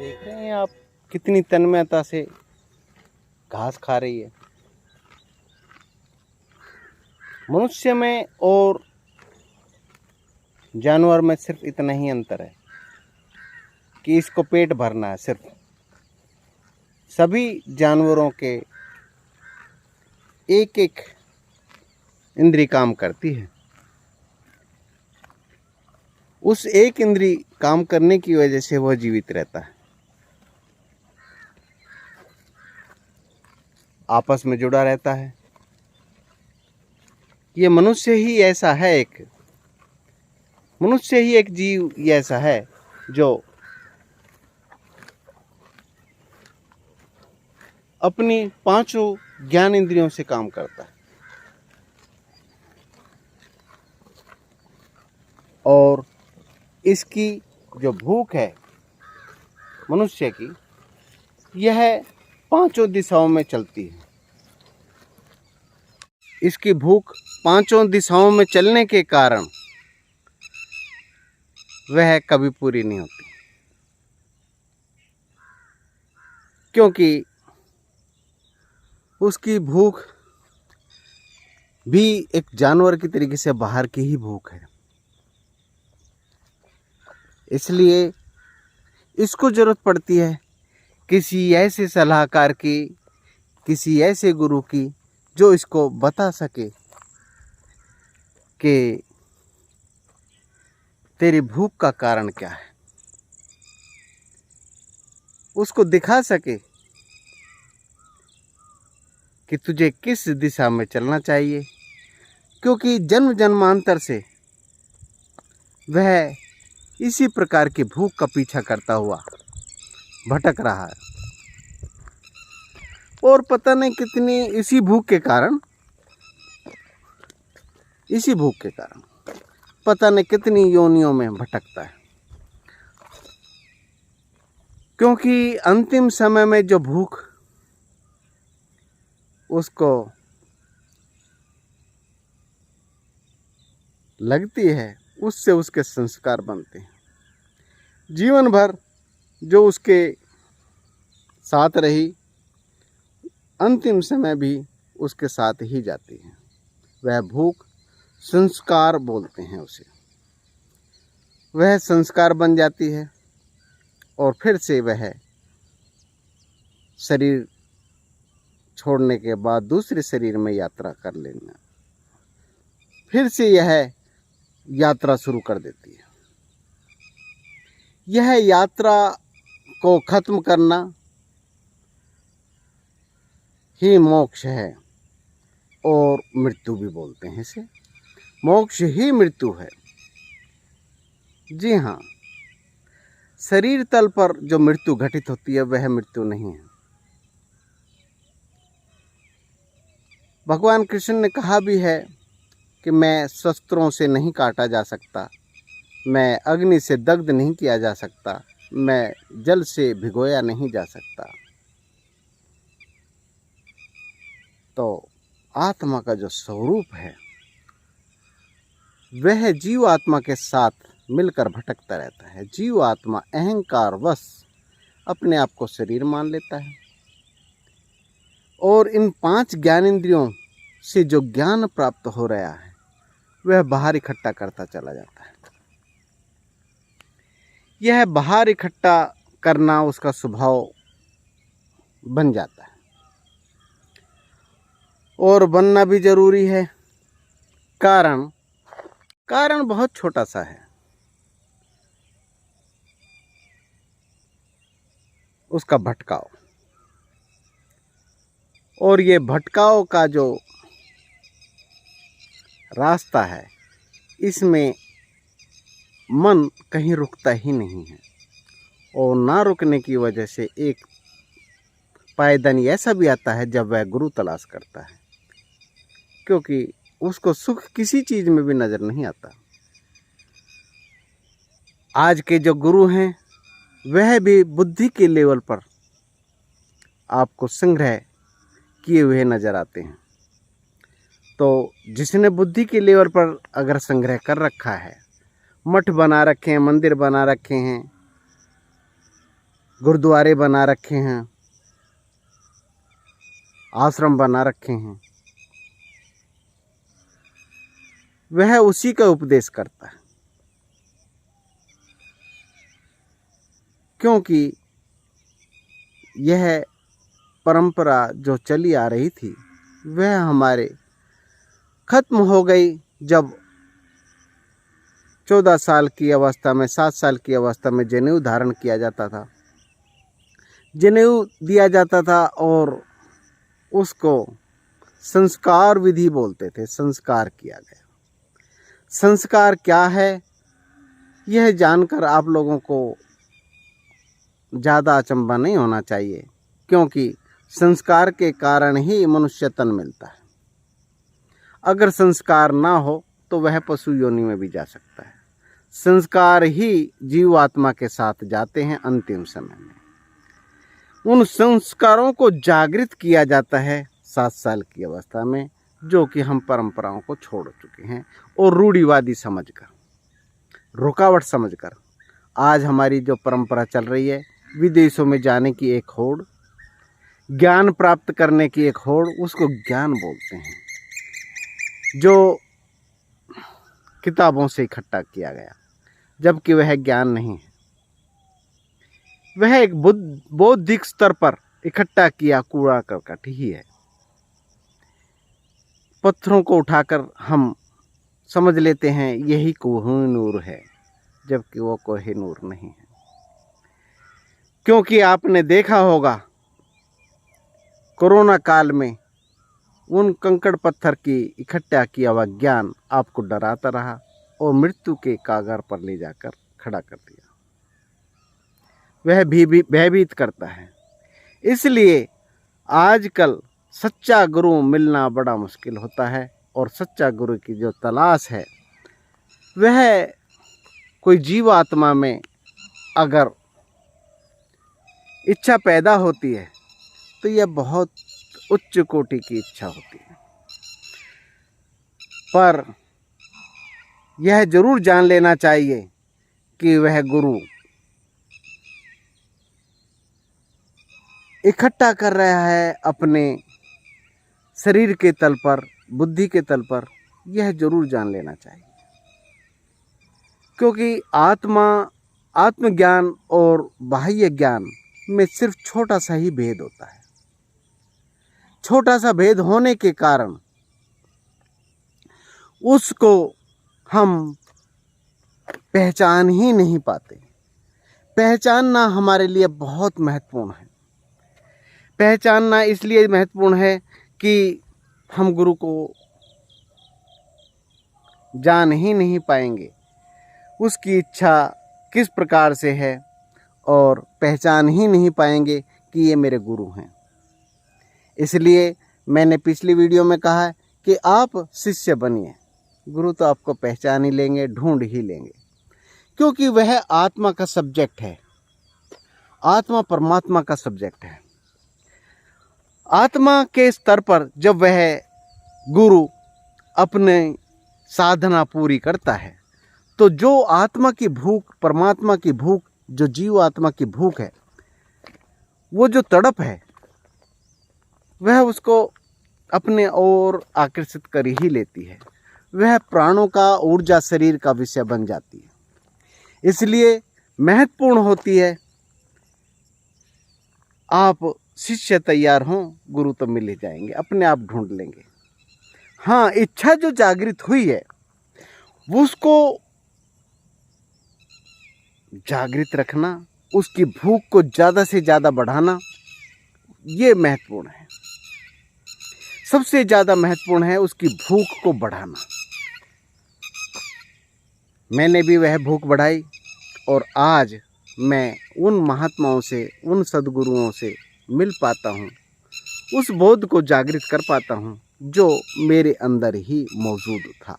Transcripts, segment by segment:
देख रहे हैं आप कितनी तन्मयता से घास खा रही है। मनुष्य में और जानवर में सिर्फ इतना ही अंतर है कि इसको पेट भरना है। सिर्फ सभी जानवरों के एक एक इंद्री काम करती है। उस एक इंद्री काम करने की वजह से वह जीवित रहता है, आपस में जुड़ा रहता है। ये मनुष्य ही ऐसा है, मनुष्य ही एक जीव ऐसा है जो अपनी पांचों ज्ञान इंद्रियों से काम करता है और इसकी जो भूख है मनुष्य की, यह पांचों दिशाओं में चलती है। इसकी भूख पांचों दिशाओं में चलने के कारण वह कभी पूरी नहीं होती, क्योंकि उसकी भूख भी एक जानवर की तरीके से बाहर की ही भूख है। इसलिए इसको जरूरत पड़ती है किसी ऐसे सलाहकार की, किसी ऐसे गुरु की जो इसको बता सके कि तेरी भूख का कारण क्या है, उसको दिखा सके कि तुझे किस दिशा में चलना चाहिए। क्योंकि जन्म जन्मांतर से वह इसी प्रकार की भूख का पीछा करता हुआ भटक रहा है और पता नहीं कितनी इसी भूख के कारण पता नहीं कितनी योनियों में भटकता है। क्योंकि अंतिम समय में जो भूख उसको लगती है, उससे उसके संस्कार बनते हैं। जीवन भर जो उसके साथ रही, अंतिम समय भी उसके साथ ही जाती है। वह भूख संस्कार बोलते हैं उसे। वह संस्कार बन जाती है और फिर से वह शरीर छोड़ने के बाद दूसरे शरीर में यात्रा कर लेना, फिर से यह यात्रा शुरू कर देती है। यह यात्रा को खत्म करना ही मोक्ष है और मृत्यु भी बोलते हैं इसे। मोक्ष ही मृत्यु है। जी हाँ, शरीर तल पर जो मृत्यु घटित होती है वह मृत्यु नहीं है। भगवान कृष्ण ने कहा भी है कि मैं शस्त्रों से नहीं काटा जा सकता, मैं अग्नि से दग्ध नहीं किया जा सकता, मैं जल से भिगोया नहीं जा सकता। तो आत्मा का जो स्वरूप है वह जीव आत्मा के साथ मिलकर भटकता रहता है। जीव आत्मा अहंकार वश अपने आप को शरीर मान लेता है और इन पांच ज्ञानेंद्रियों से जो ज्ञान प्राप्त हो रहा है वह बाहर इकट्ठा करता चला जाता है। यह बाहर इकट्ठा करना उसका स्वभाव बन जाता है और बनना भी जरूरी है। कारण बहुत छोटा सा है। उसका भटकाव, और ये भटकाव का जो रास्ता है इसमें मन कहीं रुकता ही नहीं है और ना रुकने की वजह से एक पायदानी ऐसा भी आता है जब वह गुरु तलाश करता है, क्योंकि उसको सुख किसी चीज में भी नजर नहीं आता। आज के जो गुरु हैं वह भी बुद्धि के लेवल पर आपको संग्रह किए हुए नजर आते हैं। तो जिसने बुद्धि के लेवल पर अगर संग्रह कर रखा है, मठ बना रखे हैं, मंदिर बना रखे हैं, गुरुद्वारे बना रखे हैं, आश्रम बना रखे हैं, वह उसी का उपदेश करता है। क्योंकि यह परंपरा जो चली आ रही थी वह हमारे खत्म हो गई जब 14 साल की अवस्था में, 7 साल की अवस्था में जनेऊ धारण किया जाता था, जनेऊ दिया जाता था और उसको संस्कार विधि बोलते थे। संस्कार किया गया। संस्कार क्या है यह जानकर आप लोगों को ज़्यादा अचंभा नहीं होना चाहिए, क्योंकि संस्कार के कारण ही मनुष्य तन मिलता है। अगर संस्कार ना हो तो वह पशु योनि में भी जा सकता है। संस्कार ही जीव आत्मा के साथ जाते हैं अंतिम समय में। उन संस्कारों को जागृत किया जाता है 7 साल की अवस्था में, जो कि हम परंपराओं को छोड़ चुके हैं और रूढ़िवादी समझकर, रुकावट समझकर आज हमारी जो परंपरा चल रही है, विदेशों में जाने की एक होड़, ज्ञान प्राप्त करने की एक होड़, उसको ज्ञान बोलते हैं, जो किताबों से इकट्ठा किया गया, जबकि वह ज्ञान नहीं है। वह एक बौद्धिक स्तर पर इकट्ठा किया कूड़ा करकट ही है। पत्थरों को उठाकर हम समझ लेते हैं यही कोहिनूर है, जबकि वो कोहिनूर नहीं है। क्योंकि आपने देखा होगा कोरोना काल में उन कंकड़ पत्थर की इकट्ठा किया हुआ ज्ञान आपको डराता रहा और मृत्यु के कागार पर ले जाकर खड़ा कर दिया। वह भी भयभीत करता है। इसलिए आजकल सच्चा गुरु मिलना बड़ा मुश्किल होता है और सच्चा गुरु की जो तलाश है वह कोई जीव आत्मा में अगर इच्छा पैदा होती है तो यह बहुत उच्च कोटि की इच्छा होती है। पर यह जरूर जान लेना चाहिए कि वह गुरु इकट्ठा कर रहा है अपने शरीर के तल पर, बुद्धि के तल पर, यह जरूर जान लेना चाहिए। क्योंकि आत्मज्ञान और बाह्य ज्ञान में सिर्फ छोटा सा ही भेद होता है। छोटा सा भेद होने के कारण उसको हम पहचान ही नहीं पाते। पहचानना हमारे लिए बहुत महत्वपूर्ण है। पहचानना इसलिए महत्वपूर्ण है कि हम गुरु को जान ही नहीं पाएंगे, उसकी इच्छा किस प्रकार से है, और पहचान ही नहीं पाएंगे कि ये मेरे गुरु हैं। इसलिए मैंने पिछली वीडियो में कहा है कि आप शिष्य बनिए, गुरु तो आपको पहचान ही लेंगे, ढूंढ ही लेंगे, क्योंकि वह आत्मा का सब्जेक्ट है। आत्मा परमात्मा का सब्जेक्ट है। आत्मा के स्तर पर जब वह गुरु अपने साधना पूरी करता है तो जो आत्मा की भूख, परमात्मा की भूख, जो जीव आत्मा की भूख है, वो जो तड़प है, वह उसको अपने ओर आकर्षित कर ही लेती है। वह प्राणों का, ऊर्जा शरीर का विषय बन जाती है। इसलिए महत्वपूर्ण होती है आप शिष्य तैयार हों, गुरु तो मिल ही जाएंगे, अपने आप ढूंढ लेंगे। हाँ, इच्छा जो जागृत हुई है उसको जागृत रखना, उसकी भूख को ज़्यादा से ज़्यादा बढ़ाना, ये महत्वपूर्ण है। सबसे ज़्यादा महत्वपूर्ण है उसकी भूख को बढ़ाना। मैंने भी वह भूख बढ़ाई और आज मैं उन महात्माओं से, उन सद्गुरुओं से मिल पाता हूँ, उस बोध को जागृत कर पाता हूँ जो मेरे अंदर ही मौजूद था।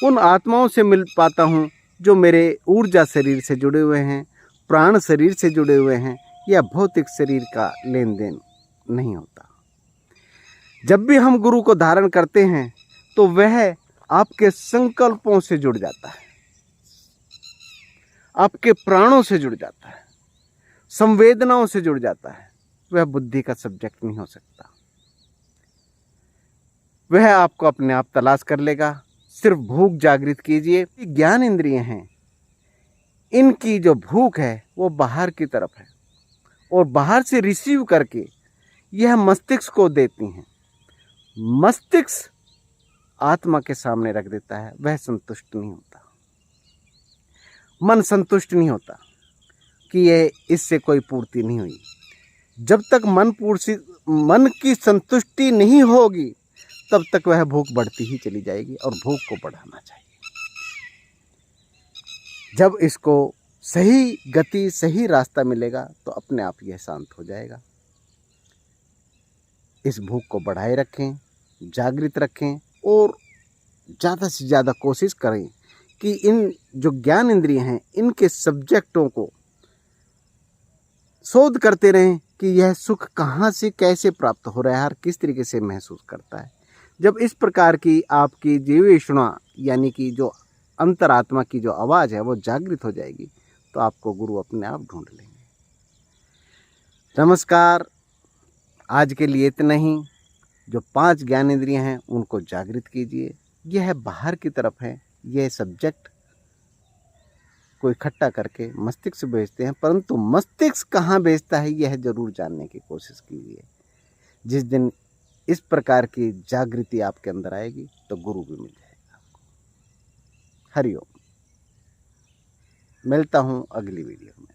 उन आत्माओं से मिल पाता हूँ जो मेरे ऊर्जा शरीर से जुड़े हुए हैं, प्राण शरीर से जुड़े हुए हैं। यह भौतिक शरीर का लेन देन नहीं होता। जब भी हम गुरु को धारण करते हैं तो वह आपके संकल्पों से जुड़ जाता है, आपके प्राणों से जुड़ जाता है। संवेदनाओं से जुड़ जाता है, वह बुद्धि का सब्जेक्ट नहीं हो सकता। वह आपको अपने आप तलाश कर लेगा। सिर्फ भूख जागृत कीजिए। ज्ञान इंद्रिय हैं, इनकी जो भूख है वो बाहर की तरफ है और बाहर से रिसीव करके यह मस्तिष्क को देती हैं। मस्तिष्क आत्मा के सामने रख देता है, वह संतुष्ट नहीं होता। मन संतुष्ट नहीं होता कि यह इससे कोई पूर्ति नहीं हुई। जब तक मन की संतुष्टि नहीं होगी तब तक वह भूख बढ़ती ही चली जाएगी और भूख को बढ़ाना चाहिए। जब इसको सही गति, सही रास्ता मिलेगा तो अपने आप यह शांत हो जाएगा। इस भूख को बढ़ाए रखें, जागृत रखें और ज़्यादा से ज़्यादा कोशिश करें कि इन जो ज्ञान इंद्रिय हैं इनके सब्जेक्टों को शोध करते रहें कि यह सुख कहाँ से कैसे प्राप्त हो रहा है, हर किस तरीके से महसूस करता है। जब इस प्रकार की आपकी जीवेषणा यानी कि जो अंतरात्मा की जो आवाज़ है वो जागृत हो जाएगी तो आपको गुरु अपने आप ढूंढ लेंगे। नमस्कार, आज के लिए इतना ही। जो 5 ज्ञानेंद्रिय हैं उनको जागृत कीजिए। यह बाहर की तरफ है, यह सब्जेक्ट को इकट्ठा करके मस्तिष्क से भेजते हैं, परंतु मस्तिष्क कहाँ भेजता है यह जरूर जानने की कोशिश कीजिए। जिस दिन इस प्रकार की जागृति आपके अंदर आएगी तो गुरु भी मिल जाएगा आपको। हरिओम। मिलता हूँ अगली वीडियो में।